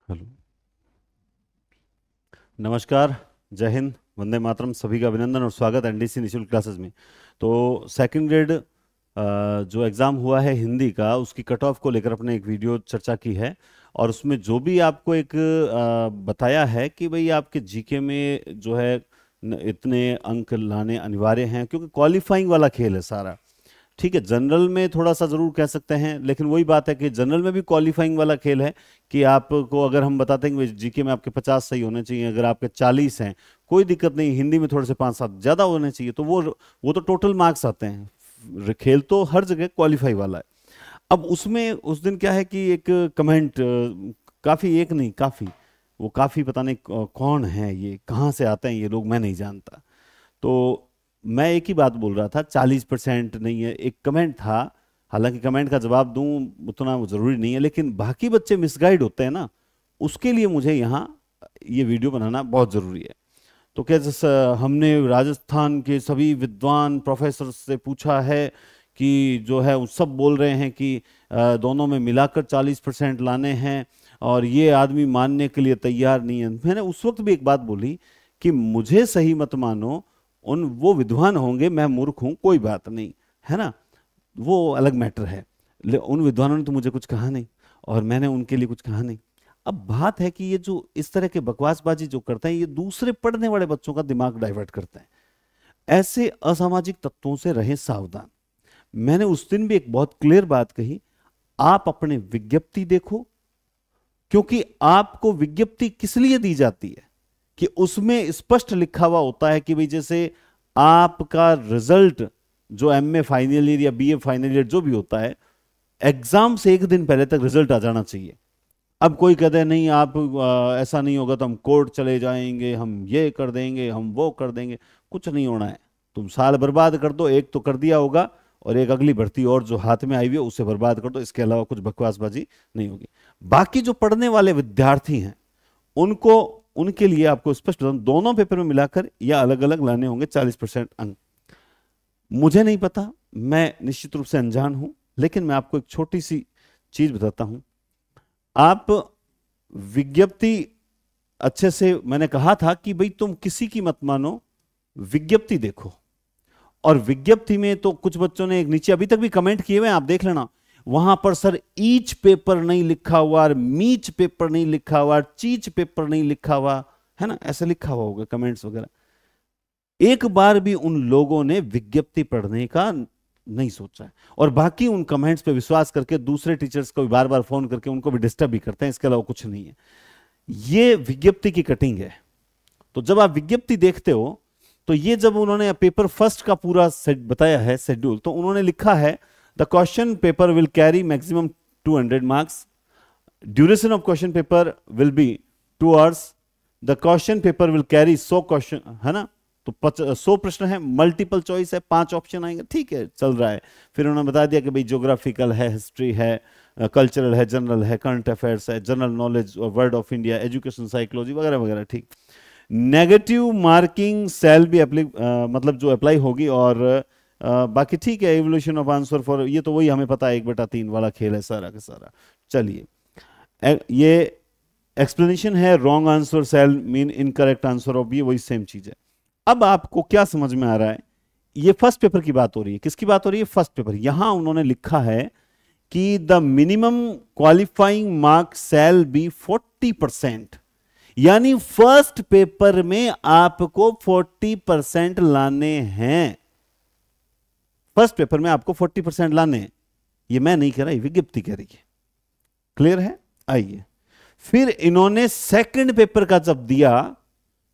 Hello. नमस्कार। जय हिंद। वंदे मातरम। सभी का अभिनंदन और स्वागत एनडीसी निशुल्क क्लासेस में। तो सेकंड ग्रेड जो एग्ज़ाम हुआ है हिंदी का, उसकी कट ऑफ को लेकर अपने एक वीडियो चर्चा की है। और उसमें जो भी आपको एक बताया है कि भाई आपके जीके में जो है इतने अंक लाने अनिवार्य हैं, क्योंकि क्वालिफाइंग वाला खेल है सारा। ठीक है, जनरल में थोड़ा सा जरूर कह सकते हैं, लेकिन वही बात है कि जनरल में भी क्वालिफाइंग वाला खेल है कि आपको अगर हम बताते हैं कि जीके में आपके 50 सही होने चाहिए, अगर आपके 40 हैं कोई दिक्कत नहीं, हिंदी में थोड़े से 5-7 ज्यादा होने चाहिए, तो वो तो टोटल मार्क्स आते हैं। खेल तो हर जगह क्वालिफाई वाला है। अब उसमें उस दिन क्या है कि एक कमेंट, काफी, एक नहीं काफी, वो काफी पता नहीं कौन है, ये कहाँ से आते हैं ये लोग, मैं नहीं जानता। तो मैं एक ही बात बोल रहा था, 40% नहीं है, एक कमेंट था। हालांकि कमेंट का जवाब दूं उतना वो जरूरी नहीं है, लेकिन बाकी बच्चे मिसगाइड होते हैं ना, उसके लिए मुझे यहाँ ये वीडियो बनाना बहुत जरूरी है। तो क्या, जैसे हमने राजस्थान के सभी विद्वान प्रोफेसर से पूछा है कि जो है वो सब बोल रहे हैं कि दोनों में मिलाकर 40% लाने हैं, और ये आदमी मानने के लिए तैयार नहीं है। मैंने उस वक्त भी एक बात बोली कि मुझे सही मत मानो, उन वो विद्वान होंगे, मैं मूर्ख हूं, कोई बात नहीं, है ना, वो अलग मैटर है। उन विद्वानों ने तो मुझे कुछ कहा नहीं और मैंने उनके लिए कुछ कहा नहीं। अब बात है कि ये जो इस तरह के बकवासबाजी जो करते हैं, ये दूसरे पढ़ने वाले बच्चों का दिमाग डाइवर्ट करते हैं। ऐसे असामाजिक तत्वों से रहें सावधान। मैंने उस दिन भी एक बहुत क्लियर बात कही, आप अपने विज्ञप्ति देखो, क्योंकि आपको विज्ञप्ति किस लिए दी जाती है कि उसमें स्पष्ट लिखा हुआ होता है कि भाई जैसे आपका रिजल्ट जो एमए फाइनल ईयर या बीए फाइनल ईयर जो भी होता है, एग्जाम से एक दिन पहले तक रिजल्ट आ जाना चाहिए। अब कोई कहते हैं नहीं आप ऐसा नहीं होगा तो हम कोर्ट चले जाएंगे, हम ये कर देंगे, हम वो कर देंगे। कुछ नहीं होना है। तुम साल बर्बाद कर दो, एक तो कर दिया होगा, और एक अगली भर्ती और जो हाथ में आई हुई है उसे बर्बाद कर दो, इसके अलावा कुछ बकवासबाजी नहीं होगी। बाकी जो पढ़ने वाले विद्यार्थी हैं उनको, उनके लिए आपको स्पष्ट बताऊं, दोनों पेपर में मिलाकर या अलग अलग लाने होंगे 40% अंक। मुझे नहीं पता, मैं निश्चित रूप से अनजान हूं, लेकिन मैं आपको एक छोटी सी चीज बताता हूं। आप विज्ञप्ति अच्छे से, मैंने कहा था कि भाई तुम किसी की मत मानो, विज्ञप्ति देखो। और विज्ञप्ति में तो कुछ बच्चों ने एक नीचे अभी तक भी कमेंट किए हुए हैं, आप देख लेना, वहां पर सर ईच पेपर नहीं लिखा हुआ, मीच पेपर नहीं लिखा हुआ, चीच पेपर नहीं लिखा हुआ, है ना, ऐसे लिखा हुआ होगा कमेंट्स वगैरह। एक बार भी उन लोगों ने विज्ञप्ति पढ़ने का नहीं सोचा है, और बाकी उन कमेंट्स पे विश्वास करके दूसरे टीचर्स को भी बार बार फोन करके उनको भी डिस्टर्ब भी करते हैं, इसके अलावा कुछ नहीं है। ये विज्ञप्ति की कटिंग है। तो जब आप विज्ञप्ति देखते हो, तो ये जब उन्होंने पेपर फर्स्ट का पूरा सेट बताया है शेड्यूल, तो उन्होंने लिखा है the question paper will carry maximum 200 marks, duration of question paper will be 2 hours, the question paper will carry 100 question, है ना, तो 100 प्रश्न है, मल्टीपल चॉइस है, 5 ऑप्शन आएंगे, ठीक है, चल रहा है। फिर उन्होंने बता दिया कि भाई ज्योग्राफिकल है, हिस्ट्री है, कल्चरल है, जनरल है, करंट अफेयर्स है, general knowledge, word of India, education, psychology वगैरह वगैरह, ठीक। नेगेटिव मार्किंग सेल भी मतलब जो अप्लाई होगी, और बाकी ठीक है, एवोल्यूशन ऑफ आंसर फॉर, ये तो वही हमें पता है, 1/3 वाला खेल है सारा का सारा। चलिए, ये एक्सप्लेनेशन है, wrong answer shall mean incorrect answer of, ये वही सेम चीज है। अब आपको क्या समझ में आ रहा है, ये फर्स्ट पेपर की बात हो रही है, किसकी बात हो रही है, फर्स्ट पेपर। यहां उन्होंने लिखा है कि the minimum qualifying marks shall be 40%, यानी फर्स्ट पेपर में आपको 40% लाने हैं। फर्स्ट पेपर में आपको 40% लाने हैं, ये मैं नहीं कह रहा, ये विज्ञप्ति कह रही है। क्लियर है? आइए, फिर इन्होंने सेकंड पेपर का जब दिया,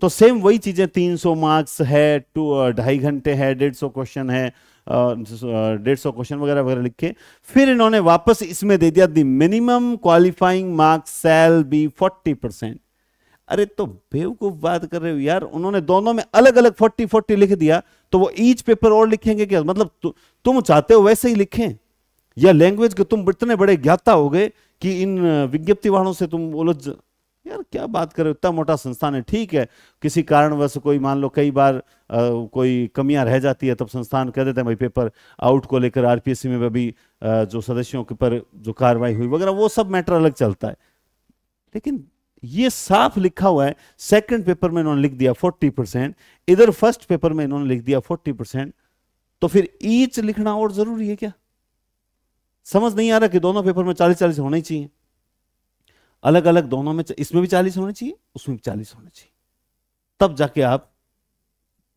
तो सेम वही चीजें, 300 मार्क्स है, 2.5 घंटे है, 150 क्वेश्चन है, 150 क्वेश्चन वगैरह वगैरह लिख के, फिर इन्होंने वापस इसमें दे दिया the minimum qualifying marks shall be 40%। अरे तो बेवकूफ बात कर रहे हो यार, उन्होंने दोनों में अलग अलग 40-40 लिख दिया, तो वो ईच पेपर और लिखेंगे क्या? मतलब तुम चाहते हो वैसे ही लिखें, या लैंग्वेज के तुम इतने बड़े ज्ञाता हो गए कि इन विज्ञप्ति वालों से तुम उलझ, यार क्या बात कर रहे हो, इतना मोटा संस्थान है, ठीक है, किसी कारणवश कोई, मान लो कई बार कोई कमियां रह जाती है, तब संस्थान कह देते हैं भाई पेपर आउट को लेकर आरपीएससी में भी जो सदस्यों के पर जो कार्रवाई हुई वगैरह, वो सब मैटर अलग चलता है। लेकिन ये साफ लिखा हुआ है, सेकंड पेपर में इन्होंने लिख दिया 40%, इधर फर्स्ट पेपर में इन्होंने लिख दिया 40%, तो फिर ईच लिखना और जरूरी है क्या? समझ नहीं आ रहा कि दोनों पेपर में 40-40 होने चाहिए, अलग अलग दोनों में, इसमें भी 40 होने चाहिए, उसमें भी 40 होने चाहिए, तब जाके आप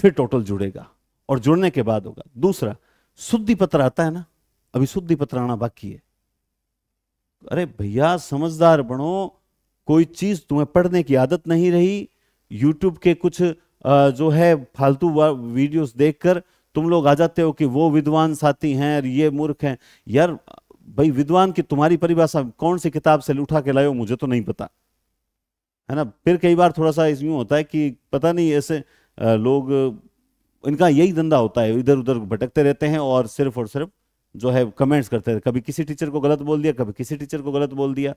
फिर टोटल जुड़ेगा, और जुड़ने के बाद होगा। दूसरा, शुद्धि पत्र आता है ना, अभी शुद्धि पत्र आना बाकी है। अरे भैया समझदार बनो, कोई चीज तुम्हें पढ़ने की आदत नहीं रही, यूट्यूब के कुछ जो है फालतू वीडियोस देखकर तुम लोग आ जाते हो कि वो विद्वान साथी हैं और ये मूर्ख हैं। यार भाई, विद्वान की तुम्हारी परिभाषा कौन सी किताब से उठा के लाए हो, मुझे तो नहीं पता, है ना। फिर कई बार थोड़ा सा यूं होता है कि पता नहीं, ऐसे लोग, इनका यही धंधा होता है, इधर उधर भटकते रहते हैं और सिर्फ जो है कमेंट्स करते रहते, कभी किसी टीचर को गलत बोल दिया, कभी किसी टीचर को गलत बोल दिया।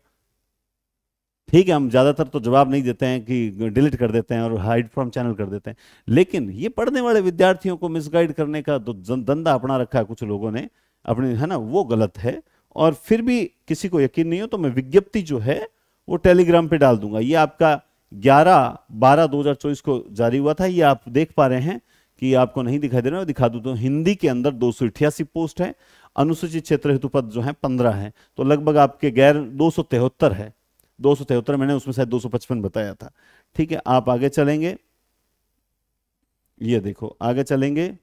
ठीक है, हम ज्यादातर तो जवाब नहीं देते हैं, कि डिलीट कर देते हैं और हाइड फ्रॉम चैनल कर देते हैं, लेकिन ये पढ़ने वाले विद्यार्थियों को मिसगाइड करने का तो धंधा अपना रखा है कुछ लोगों ने अपने, है ना, वो गलत है। और फिर भी किसी को यकीन नहीं हो तो मैं विज्ञप्ति जो है वो टेलीग्राम पे डाल दूंगा। ये आपका 11/12/2024 को जारी हुआ था, ये आप देख पा रहे हैं कि आपको नहीं दिखाई दे रहा है, दिखा दूं तो हिंदी के अंदर 288 पोस्ट है, अनुसूचित क्षेत्र हेतु पद जो है 15 है, तो लगभग आपके गैर 273 है, 273, मैंने उसमें शायद 255 बताया था। ठीक है, आप आगे चलेंगे, ये देखो आगे चलेंगे,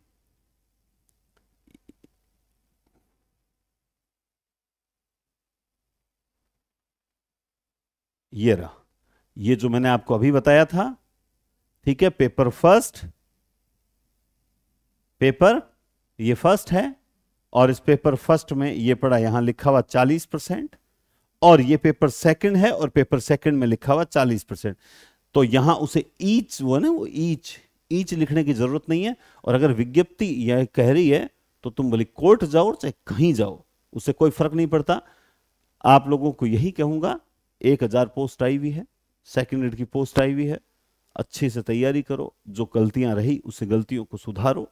ये रहा, ये जो मैंने आपको अभी बताया था। ठीक है, पेपर फर्स्ट, पेपर ये फर्स्ट है, और इस पेपर फर्स्ट में ये पड़ा यहां लिखा हुआ 40%, और ये पेपर सेकंड है और पेपर सेकंड में लिखा हुआ 40%। तो यहां उसे ईच, वो ना, वो ईच लिखने की जरूरत नहीं है। और अगर विज्ञप्ति यह कह रही है तो तुम बोले कोर्ट जाओ चाहे कहीं जाओ, उससे कोई फर्क नहीं पड़ता। आप लोगों को यही कहूंगा, 1000 पोस्ट आई हुई है, सेकेंड ग्रेड की पोस्ट आई हुई है, अच्छे से तैयारी करो, जो गलतियां रही उसे गलतियों को सुधारो,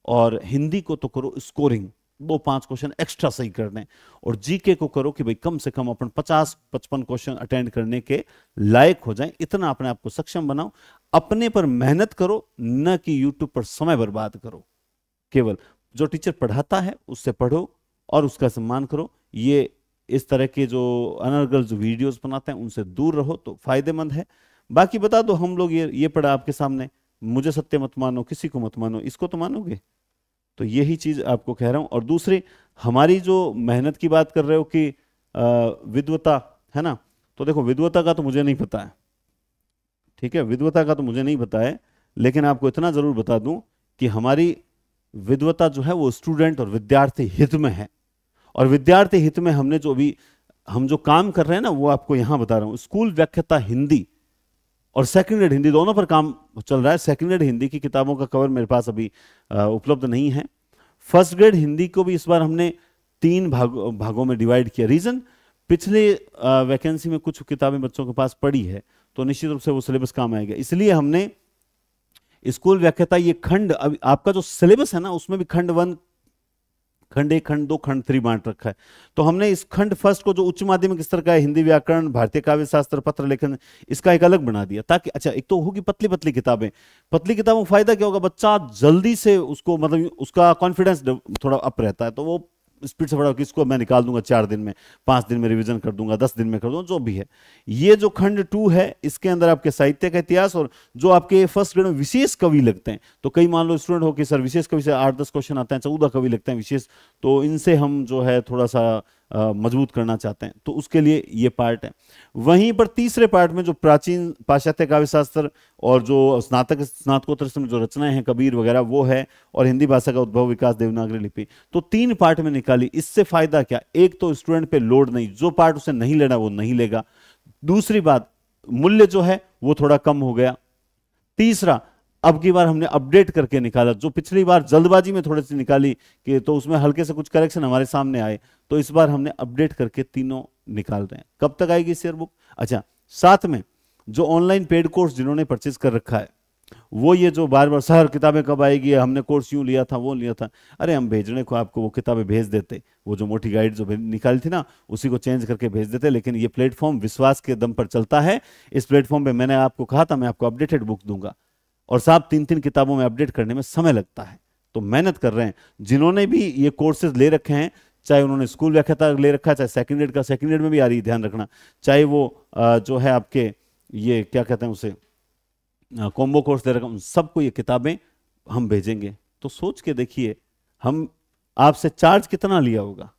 और हिंदी को तो करो स्कोरिंग, 2-5 क्वेश्चन एक्स्ट्रा सही करने, और जीके को करो कि भाई कम से कम अपन 50-55 क्वेश्चन अटेंड करने के लायक हो जाएं, इतना अपने आप को सक्षम बनाओ। अपने पर मेहनत करो, न कि यूट्यूब पर समय बर्बाद करो। केवल जो टीचर पढ़ाता है उससे पढ़ो और उसका सम्मान करो। ये इस तरह के जो अनर्गल जो वीडियोस बनाते हैं उनसे दूर रहो तो फायदेमंद है। बाकी बता दो, हम लोग ये पढ़ा आपके सामने, मुझे सत्य मत मानो, किसी को मत मानो, इसको तो मानोगे। तो यही चीज आपको कह रहा हूं। और दूसरी, हमारी जो मेहनत की बात कर रहे हो कि विद्वता, है ना, तो देखो विद्वता का तो मुझे नहीं पता है, ठीक है, विद्वता का तो मुझे नहीं पता है, लेकिन आपको इतना जरूर बता दूं कि हमारी विद्वता जो है वो स्टूडेंट और विद्यार्थी हित में है। और विद्यार्थी हित में हमने जो अभी हम जो काम कर रहे हैं ना, वो आपको यहां बता रहा हूं। स्कूल व्याख्याता हिंदी और सेकंड ग्रेड हिंदी दोनों पर काम चल रहा है। सेकंड ग्रेड हिंदी की किताबों का कवर मेरे पास अभी उपलब्ध नहीं है। फर्स्ट ग्रेड हिंदी को भी इस बार हमने 3 भागों में डिवाइड किया। रीजन, पिछले वैकेंसी में कुछ किताबें बच्चों के पास पड़ी है, तो निश्चित रूप से वो सिलेबस काम आएगा, इसलिए हमने स्कूल व्याख्याता ये खंड, अब आपका जो सिलेबस है ना उसमें भी खंड 1, खंड 1, खंड 2, खंड 3 बांट रखा है। तो हमने इस खंड फर्स्ट को जो उच्च माध्यमिक स्तर का है, हिंदी व्याकरण, भारतीय काव्य शास्त्र, पत्र लेखन, इसका एक अलग बना दिया, ताकि अच्छा एक तो होगी पतली पतली किताबें। पतली किताबों का फायदा क्या होगा, बच्चा जल्दी से उसको, मतलब उसका कॉन्फिडेंस थोड़ा अप रहता है, तो वो स्पीड से पढ़ा कि इसको मैं निकाल दूंगा 4 दिन में, 5 दिन में रिवीजन कर दूंगा, 10 दिन में कर दूंगा, जो भी है। ये जो खंड 2 है, इसके अंदर आपके साहित्य का इतिहास और जो आपके फर्स्ट ग्रेड में विशेष कवि लगते हैं, तो कई मान लो स्टूडेंट हो कि सर विशेष कवि से 8-10 क्वेश्चन आते हैं, 14 कवि लगते हैं विशेष, तो इनसे हम जो है थोड़ा सा मजबूत करना चाहते हैं, तो उसके लिए ये पार्ट है। वहीं पर तीसरे पार्ट में जो प्राचीन पाश्चात्य काव्य शास्त्र और जो स्नातकोत्तर में जो रचनाएं हैं कबीर वगैरह वो है, और हिंदी भाषा का उद्भव विकास देवनागरी लिपि, तो 3 पार्ट में निकाली। इससे फायदा क्या, एक तो स्टूडेंट पे लोड नहीं, जो पार्ट उसे नहीं लेना वो नहीं लेगा। दूसरी बात, मूल्य जो है वो थोड़ा कम हो गया। तीसरा, अब की बार हमने अपडेट करके निकाला, जो पिछली बार जल्दबाजी में थोड़ी सी निकाली कि तो उसमें हल्के से कुछ करेक्शन हमारे सामने आए, तो इस बार हमने अपडेट करके तीनों निकाल रहे हैं। कब तक आएगी शेयर बुक? अच्छा, साथ में जो ऑनलाइन पेड कोर्स जिन्होंने परचेज कर रखा है वो ये जो बार बार सर किताबें कब आएगी, हमने कोर्स यूं लिया था वो लिया था, अरे हम भेजने को आपको वो किताबें भेज देते, वो जो मोटी गाइड जो निकाली थी ना उसी को चेंज करके भेज देते। लेकिन ये प्लेटफॉर्म विश्वास के दम पर चलता है। इस प्लेटफॉर्म पे मैंने आपको कहा था मैं आपको अपडेटेड बुक दूंगा, और साहब 3-3 किताबों में अपडेट करने में समय लगता है, तो मेहनत कर रहे हैं। जिन्होंने भी ये कोर्सेज ले रखे हैं, चाहे उन्होंने स्कूल व्याख्याता ले रखा है, चाहे सेकंड ग्रेड का, सेकंड ग्रेड में भी आ रही है ध्यान रखना, चाहे वो जो है आपके ये क्या कहते हैं उसे कॉम्बो कोर्स ले रखा, उन सबको ये किताबें हम भेजेंगे। तो सोच के देखिए हम आपसे चार्ज कितना लिया होगा,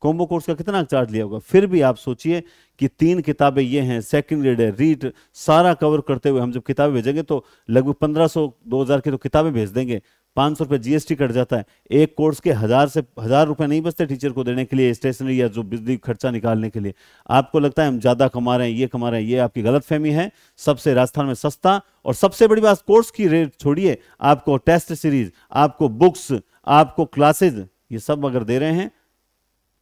कॉम्बो कोर्स का कितना चार्ज लिया होगा, फिर भी आप सोचिए कि 3 किताबें ये हैं, सेकंड ग्रेड है, रीड सारा कवर करते हुए हम जब किताबें भेजेंगे तो लगभग 1500-2000 की तो किताबें भेज देंगे, 500 रुपये जीएसटी कट जाता है। एक कोर्स के 1000 रुपये नहीं बचते टीचर को देने के लिए, स्टेशनरी या जो बिजली खर्चा निकालने के लिए। आपको लगता है हम ज्यादा कमा रहे हैं, ये कमा रहे हैं, ये आपकी गलतफहमी है। सबसे राजस्थान में सस्ता, और सबसे बड़ी बात कोर्स की रेट छोड़िए, आपको टेस्ट सीरीज, आपको बुक्स, आपको क्लासेज, ये सब अगर दे रहे हैं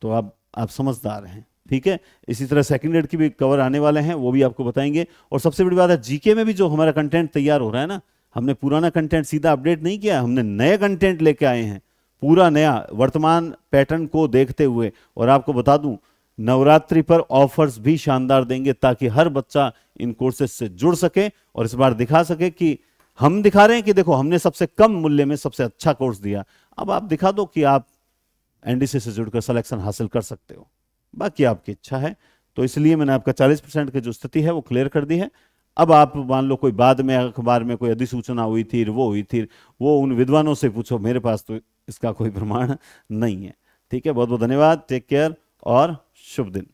तो आप समझदार हैं। ठीक है, इसी तरह सेकंड ग्रेड की भी कवर आने वाले हैं, वो भी आपको बताएंगे। और सबसे बड़ी बात है जीके में भी जो हमारा कंटेंट तैयार हो रहा है ना, हमने पुराना कंटेंट सीधा अपडेट नहीं किया, हमने नए कंटेंट लेके आए हैं, पूरा नया वर्तमान पैटर्न को देखते हुए। और आपको बता दूं नवरात्रि पर ऑफर्स भी शानदार देंगे, ताकि हर बच्चा इन कोर्सेज से जुड़ सके और इस बार दिखा सके कि हम दिखा रहे हैं कि देखो हमने सबसे कम मूल्य में सबसे अच्छा कोर्स दिया। अब आप दिखा दो कि आप एनडीसी से जुड़कर सिलेक्शन हासिल कर सकते हो, बाकी आपकी इच्छा है। तो इसलिए मैंने आपका 40% की जो स्थिति है वो क्लियर कर दी है। अब आप मान लो कोई बाद में अखबार में कोई अधिसूचना हुई थी, वो हुई थी, वो उन विद्वानों से पूछो, मेरे पास तो इसका कोई प्रमाण नहीं है। ठीक है, बहुत बहुत धन्यवाद, टेक केयर और शुभ दिन।